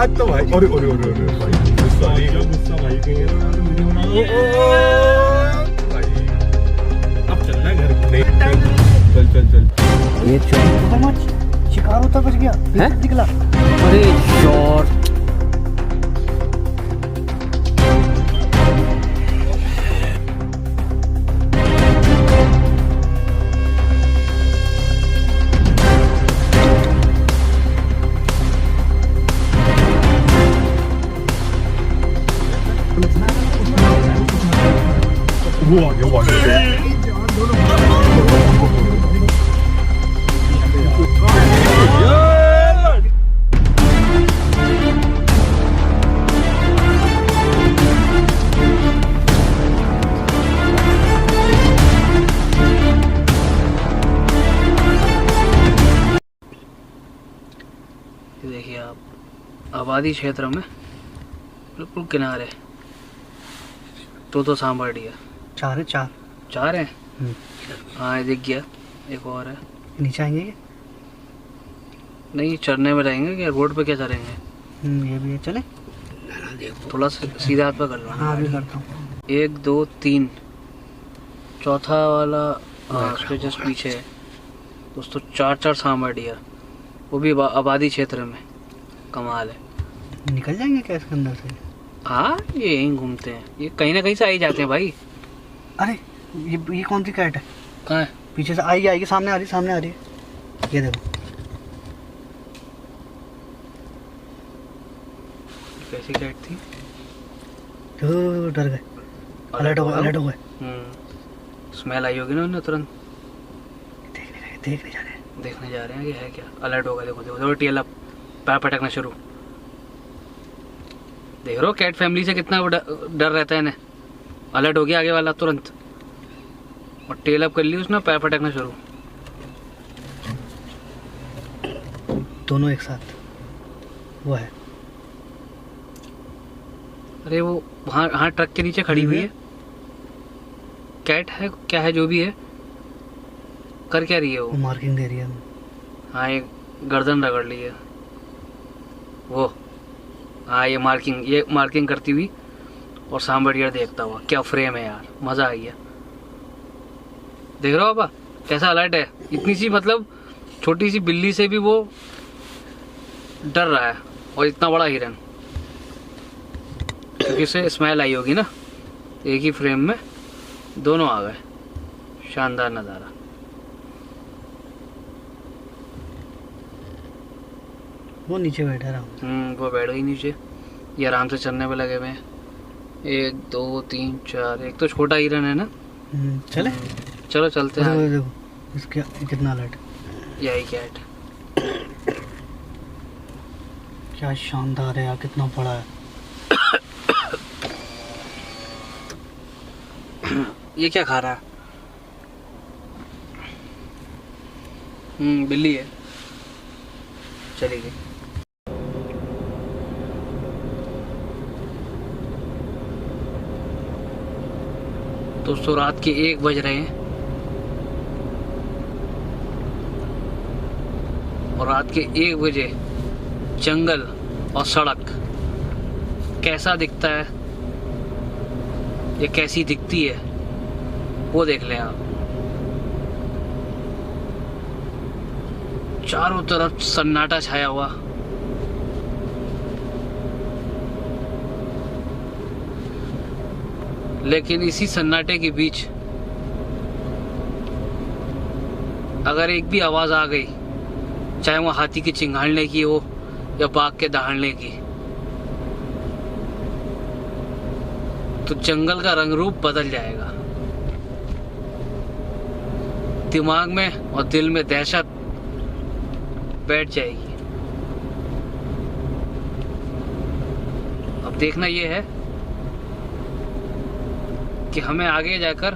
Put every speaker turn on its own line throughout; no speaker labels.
आज तो भाई और भाई गुस्सा भाई कहीं अब चलना है घर। नहीं चल
ये
शिकार होता बच गया
है?
निकला।
अरे शॉट
वो आ गया
देखिए आप आबादी क्षेत्र में बिल्कुल किनारे तो सांभर डियर चार है। हाँ ये दिख गया, एक और है।
नीचे आएंगे ये?
नहीं चढ़ने में रहेंगे क्या, रोड पे क्या चढ़ेंगे?
ये भी है, चले
थोड़ा सीधा हाथ पे कर लो।
हाँ अभी करता हूँ।
1 2 3 चौथा वाला उसके जस्ट पीछे है दोस्तों। 4 सांभर डियर, वो भी आबादी क्षेत्र में। कमाल है।
निकल जाएंगे क्या इसके अंदर से?
हाँ ये यहीं घूमते हैं, ये कहीं ना कहीं से आ ही जाते हैं भाई।
अरे ये कौन सी कैट है?
कहाँ है?
पीछे से आएगी, सामने आ रही है। ये देखो
कैसी कैट थी?
डर गए, अलर्ट हो गए।
स्मेल आई होगी ना उन्हें तुरंत।
देखने जा रहे हैं
कि है क्या। अलर्ट होगा। देखो टीएल पैर पटकना शुरू। देख रहे हो कैट फैमिली से कितना डर रहता है इन्हें। अलर्ट हो गया आगे वाला तुरंत, और टेल अप कर ली उसने, पैर पटकना शुरू।
दोनों एक साथ वो है।
अरे वो वहाँ ट्रक के नीचे खड़ी हुई है। कैट है क्या है जो भी है, कर क्या रही है वो?
मार्किंग दे रही है।
हाँ ये गर्दन रगड़ ली है वो। हाँ ये मार्किंग करती हुई और सांभर डियर देखता हुआ। क्या फ्रेम है यार, मजा आ गया। देख रहे हो पापा कैसा अलर्ट है। इतनी सी मतलब छोटी सी बिल्ली से भी वो डर रहा है, और इतना बड़ा हिरन, क्योंकि इसे स्मेल आई होगी ना। एक ही फ्रेम में दोनों आ गए। शानदार नज़ारा।
वो नीचे बैठा रहा।
वो बैठ गई नीचे। ये आराम से चलने पे लगे हुए हैं। 1 2 3 4। एक तो छोटा हिरन है ना।
चले
चलो चलते हैं।
देखो इसका कितना अलर्ट।
यही कैट
क्या शानदार है यार, कितना बड़ा है।
ये क्या खा रहा है? बिल्ली है। चली गई। दोस्तों रात के 1 बज रहे हैं, और रात के 1 बजे जंगल और सड़क कैसा दिखता है, ये कैसी दिखती है वो देख लें आप। चारों तरफ सन्नाटा छाया हुआ। लेकिन इसी सन्नाटे के बीच अगर एक भी आवाज आ गई, चाहे वो हाथी की चिंगाड़ने की हो या बाघ के दहाड़ने की, तो जंगल का रंग रूप बदल जाएगा। दिमाग में और दिल में दहशत बैठ जाएगी। अब देखना यह है कि हमें आगे जाकर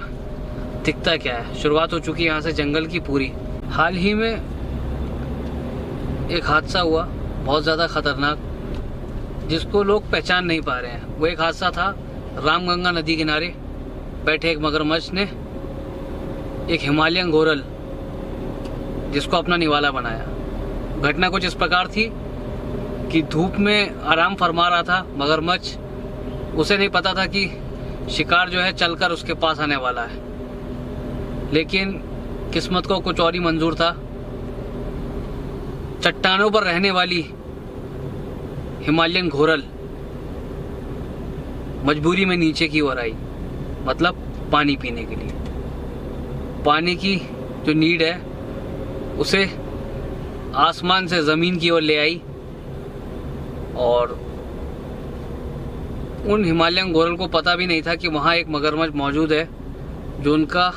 दिखता क्या है। शुरुआत हो चुकी है यहाँ से जंगल की पूरी। हाल ही में एक हादसा हुआ बहुत ज़्यादा खतरनाक, जिसको लोग पहचान नहीं पा रहे हैं। वो एक हादसा था रामगंगा नदी किनारे बैठे एक मगरमच्छ ने एक हिमालयन गोरल, जिसको अपना निवाला बनाया। घटना कुछ इस प्रकार थी कि धूप में आराम फरमा रहा था मगरमच्छ। उसे नहीं पता था कि शिकार जो है चलकर उसके पास आने वाला है, लेकिन किस्मत को कुछ और ही मंजूर था। चट्टानों पर रहने वाली हिमालयन घोरल मजबूरी में नीचे की ओर आई, मतलब पानी पीने के लिए। पानी की जो नीड है उसे आसमान से जमीन की ओर ले आई और उन हिमालयन घोरल को पता भी नहीं था कि वहां एक मगरमच्छ मौजूद है जो उनका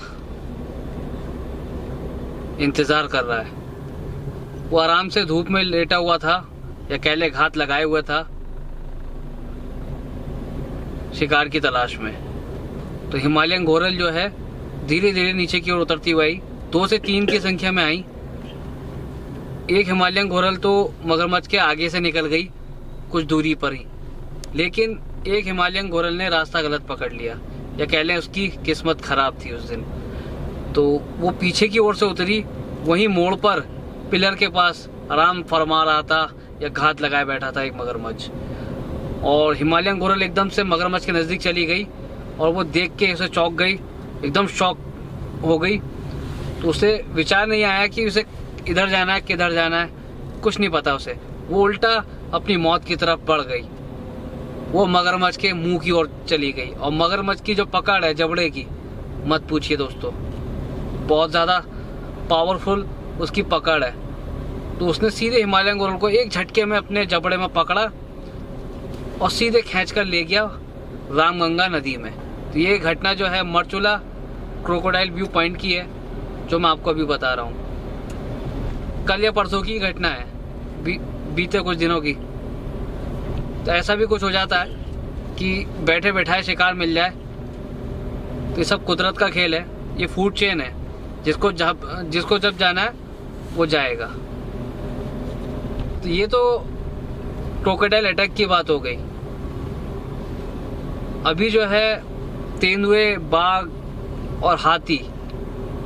इंतजार कर रहा है। वो आराम से धूप में लेटा हुआ था, या कह ले घात लगाए हुआ था शिकार की तलाश में। तो हिमालयन घोरल जो है धीरे धीरे नीचे की ओर उतरती हुई आई। 2 से 3 की संख्या में आई। एक हिमालयन घोरल तो मगरमच्छ के आगे से निकल गई कुछ दूरी पर ही, लेकिन एक हिमालयन घोरल ने रास्ता गलत पकड़ लिया, या कह लें उसकी किस्मत खराब थी उस दिन। तो वो पीछे की ओर से उतरी, वहीं मोड़ पर पिलर के पास आराम फरमा रहा था या घात लगाए बैठा था एक मगरमच्छ। और हिमालयन घोरल एकदम से मगरमच्छ के नजदीक चली गई और वो देख के उसे चौंक गई, एकदम शॉक हो गई। तो उसे विचार नहीं आया कि उसे इधर जाना है किधर जाना है, कुछ नहीं पता उसे। वो उल्टा अपनी मौत की तरफ बढ़ गई। वो मगरमच्छ के मुंह की ओर चली गई, और मगरमच्छ की जो पकड़ है जबड़े की, मत पूछिए दोस्तों, बहुत ज्यादा पावरफुल उसकी पकड़ है। तो उसने सीधे हिमालयन घोरल को एक झटके में अपने जबड़े में पकड़ा और सीधे खींचकर ले गया रामगंगा नदी में। तो ये घटना जो है मरचुला क्रोकोडाइल व्यू पॉइंट की है, जो मैं आपको अभी बता रहा हूँ। कल या परसों की घटना है, बीते कुछ दिनों की। तो ऐसा भी कुछ हो जाता है कि बैठे बैठाए शिकार मिल जाए। तो ये सब कुदरत का खेल है, ये फूड चेन है, जिसको जब जाना है वो जाएगा। तो ये तो क्रोकोडाइल अटैक की बात हो गई। अभी जो है तेंदुए, बाघ और हाथी,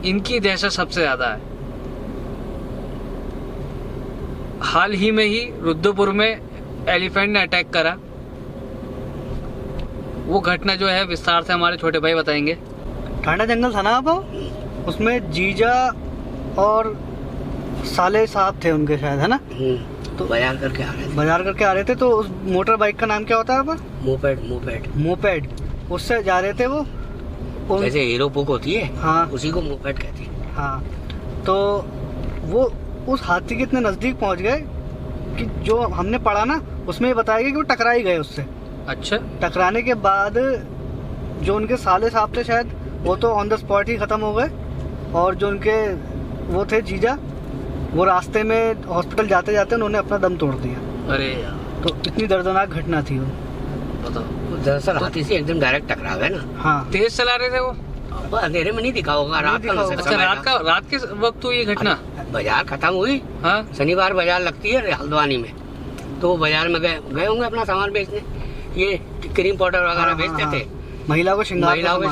इनकी दहशत सबसे ज्यादा है। हाल ही में ही रुद्रपुर में एलिफेंट ने अटैक करा। वो घटना जो है विस्तार से हमारे छोटे भाई बताएंगे।
टांडा जंगल था ना आप, उसमें जीजा और साले साहब थे उनके शायद, है ना?
तो बाजार करके आ रहे थे। तो उस मोटर बाइक का नाम क्या होता है आप? मोपेड। उससे जा रहे थे वो, जैसे हीरो पुक होती है,
हाँ,
उसी को मोपेड कहते हैं।
हाँ, तो वो उस हाथी के इतने नजदीक पहुंच गए कि जो हमने पढ़ा ना उसमें ये बताया गया कि वो टकरा ही गए उससे।
अच्छा।
टकराने के बाद जो उनके साले साहब थे शायद, वो तो ऑन द स्पॉट ही खत्म हो गए, और जो उनके वो थे जीजा, वो रास्ते में हॉस्पिटल जाते जाते उन्होंने अपना दम तोड़ दिया।
अरे यार,
तो इतनी दर्दनाक घटना थी वो।
बताओ।
दरअसल हाथी से एकदम डायरेक्ट टकरा गए ना।
हाँ,
तेज चला रहे थे वो?
अब अंधेरे में नहीं दिखा होगा, रात का
दिखा
समय
अच्छा, रात के वक्त हुई ये घटना?
बाजार खत्म हुई।
हाँ,
शनिवार बाजार लगती है हल्द्वानी में, तो वो बाजार में गए होंगे अपना सामान बेचने। ये क्रीम पाउडर वगैरह बेचते थे,
महिलाओं को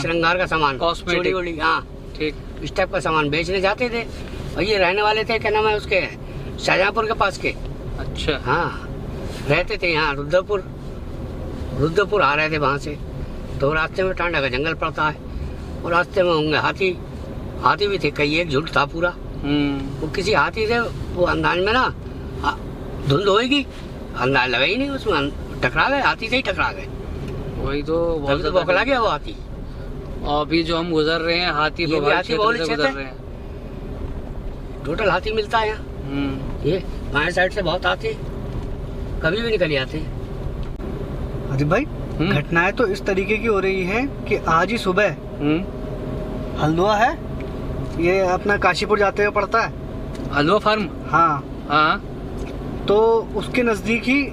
श्रृंगार का सामान,
कॉस्मेटिक।
हाँ
ठीक,
इस टाइप का सामान बेचने जाते थे। और ये रहने वाले थे, क्या नाम है उसके, शाहजहाँपुर के पास के।
अच्छा।
हाँ, रहते थे यहाँ रुद्रपुर आ रहे थे वहाँ से। तो रास्ते में टांडा का जंगल पड़ता है, और रास्ते में होंगे हाथी भी थे कई, एक झुंड था पूरा। वो किसी हाथी से वो अंदाज में ना धुंध होएगी, अंदाज लगा ही नहीं, उसमें टकरा गए, हाथी से ही टकरा गए।
वही तो
बौखला गया वो हाथी।
और अभी जो हम गुजर रहे हैं हाथी प्रभावित क्षेत्र से गुजर रहे हैं।
टोटल हाथी मिलता है यहाँ। ये बाएं साइड से बहुत हाथी कभी भी निकल आते हैं।
अरे भाई, घटनाएं तो इस तरीके की हो रही हैं कि आज ही सुबह हल्द्वा है, ये अपना काशीपुर जाते हुए पड़ता है,
हल्द्वा फार्म।
हाँ
हाँ,
तो उसके नजदीक ही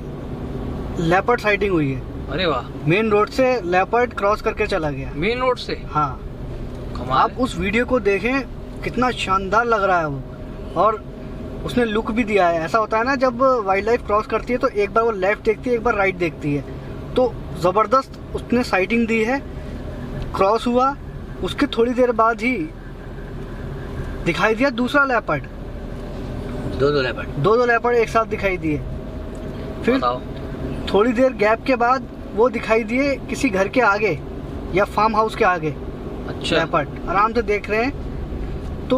लेपर्ड साइटिंग हुई है।
अरे वाह,
मेन रोड से लेपर्ड क्रॉस करके चला गया।
मेन रोड से?
हाँ,
कमाल
आप उस वीडियो को देखें, कितना शानदार लग रहा है वो, और उसने लुक भी दिया है। ऐसा होता है ना, जब वाइल्ड लाइफ क्रॉस करती है तो एक बार वो लेफ्ट देखती है, एक बार राइट देखती है, तो जबरदस्त उसने साइटिंग दी है। क्रॉस हुआ, उसके थोड़ी देर बाद ही दिखाई दिया दूसरा लेपर्ड।
दो लेपर्ड
एक साथ दिखाई दिए। फिर
बताओ।
थोड़ी देर गैप के बाद वो दिखाई दिए किसी घर के आगे या फार्म हाउस के आगे।
अच्छा।
लेपर्ड आराम से देख रहे हैं। तो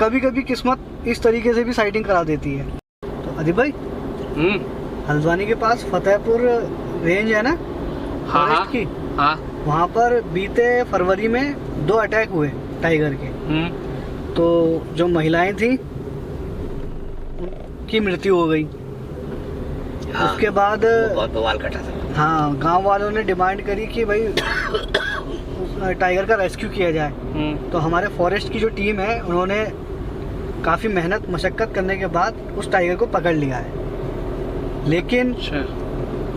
कभी कभी किस्मत इस तरीके से भी साइटिंग करा देती है। तो अदिब भाई, हल्द्वानी के पास फतेहपुर रेंज है ना,
हाँ
फॉरेस्ट की,
हाँ।
वहाँ पर बीते फरवरी में 2 अटैक हुए टाइगर के। तो जो महिलाएं थी उनकी मृत्यु हो गई।
हाँ,
उसके बाद
बहुत बवाल कटा था।
हाँ, गांव वालों ने डिमांड करी कि भाई उस टाइगर का रेस्क्यू किया जाए। तो हमारे फॉरेस्ट की जो टीम है उन्होंने काफ़ी मेहनत मशक्क़त करने के बाद उस टाइगर को पकड़ लिया है। लेकिन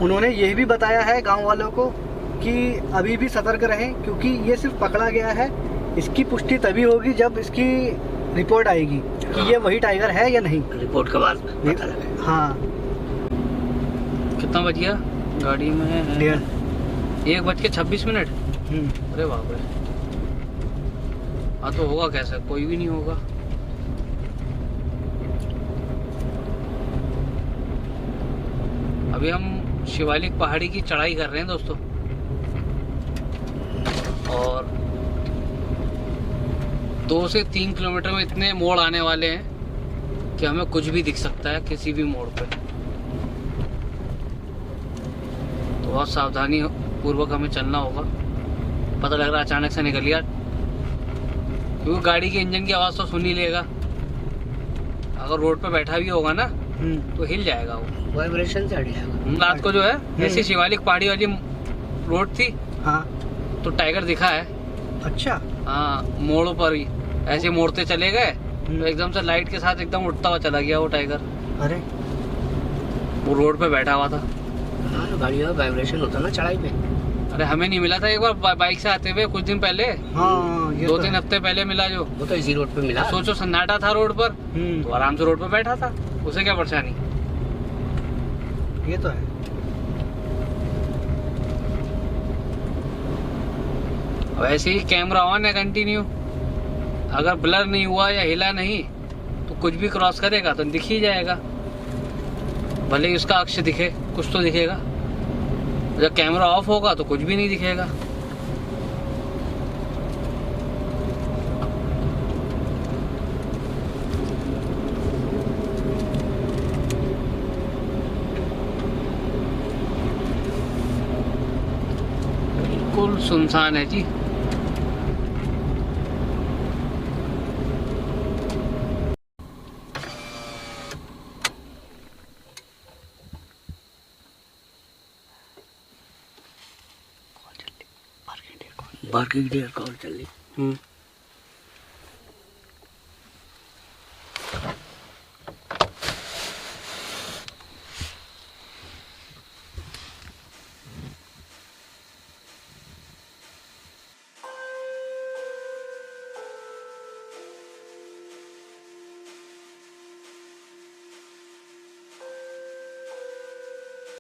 उन्होंने ये भी बताया है गांव वालों को कि अभी भी सतर्क रहें, क्योंकि ये सिर्फ पकड़ा गया है। इसकी पुष्टि तभी होगी जब इसकी रिपोर्ट आएगी कि ये वही टाइगर है या नहीं।
रिपोर्ट के बाद पता लगे।
हाँ,
कितना बज गया गाड़ी में? 1:26। अरे बाप रे। हाँ तो होगा कैसे, कोई भी नहीं होगा। अभी हम शिवालिक पहाड़ी की चढ़ाई कर रहे हैं दोस्तों, और 2 से 3 किलोमीटर में इतने मोड़ आने वाले हैं कि हमें कुछ भी दिख सकता है किसी भी मोड़ पे। तो बहुत सावधानी पूर्वक हमें चलना होगा। पता लग रहा है अचानक से निकल गया, क्योंकि गाड़ी के इंजन की आवाज़ तो सुन ही लेगा। अगर रोड पे बैठा भी होगा ना तो हिल जाएगा वो,
वाइब्रेशन से हट जाएगा।
रात को जो है ऐसी शिवालिक पहाड़ी वाली रोड थी,
हाँ।
तो टाइगर दिखा है।
अच्छा।
हाँ, मोड़ों पर ही ऐसे मोड़ते चले गए तो एकदम से लाइट के साथ एकदम उठता हुआ चला गया वो टाइगर।
अरे,
वो रोड पे बैठा हुआ था।
हाँ, तो गाड़ी में वाइब्रेशन होता ना चढ़ाई पे।
अरे हमें नहीं मिला था एक बार बाइक से आते हुए कुछ दिन पहले,
हाँ, ये
2-3 हफ्ते पहले मिला जो।
वो तो इसी रोड पे मिला।
सोचो सन्नाटा था रोड पर, तो आराम से रोड पर बैठा था, उसे क्या परेशानी।
ये तो है।
वैसे ही कैमरा ऑन है कंटिन्यू, अगर ब्लर नहीं हुआ या हिला नहीं तो कुछ भी क्रॉस करेगा तो दिख ही जाएगा, भले ही उसका अक्ष दिखे, कुछ तो दिखेगा। जब कैमरा ऑफ होगा तो कुछ भी नहीं दिखेगा। बिल्कुल सुनसान है जी।
बाकी डेयर कॉल चल रही।